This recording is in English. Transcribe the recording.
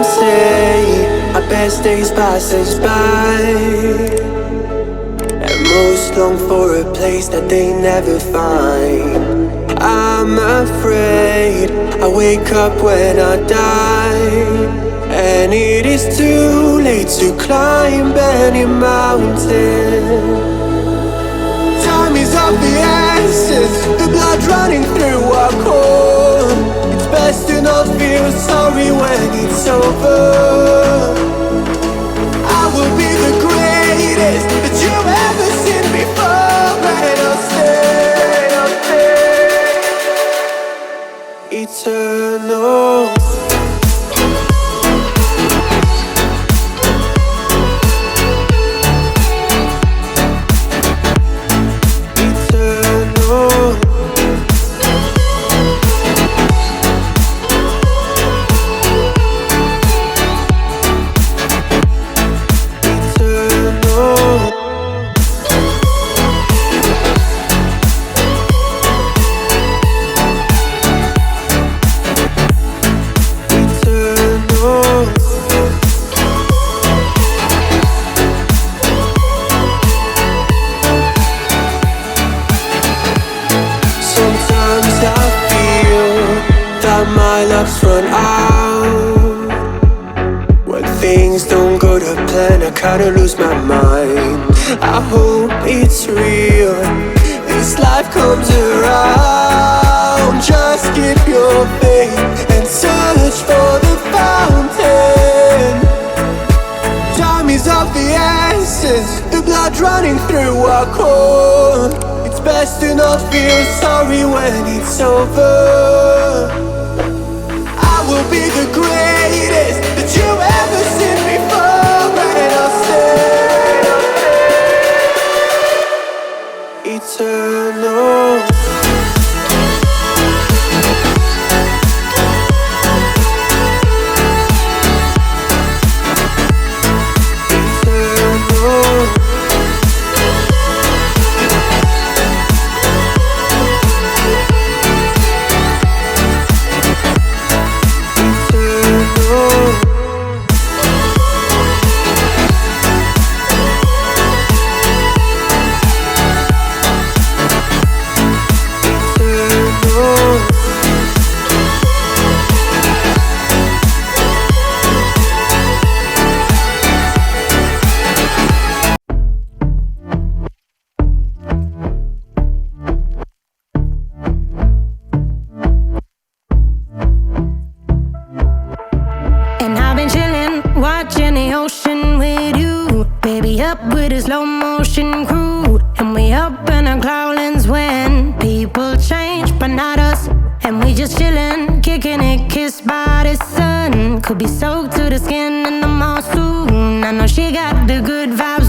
say our best days pass us by, and most long for a place that they never find. I'm afraid I wake up when I die, and it is too late to climb any mountain. Time is of the essence, the blood running through our core. It's best to not feel sorry when it's over. I will be the greatest that you've ever seen before, and I'll stay eternal. My love's run out. When things don't go to plan, I kinda lose my mind. I hope it's real, this life comes around. Just keep your faith and search for the fountain. Time is of the essence, the blood running through our core. It's best to not feel sorry when it's over. Will be the greatest that you've ever seen before, and I'll stay eternal. Watching the ocean with you, baby, up with a slow motion crew. And we up in our cloudlands when people change, but not us. And we just chillin', kicking it, kissed by the sun. Could be soaked to the skin in the mall soon. I know she got the good vibes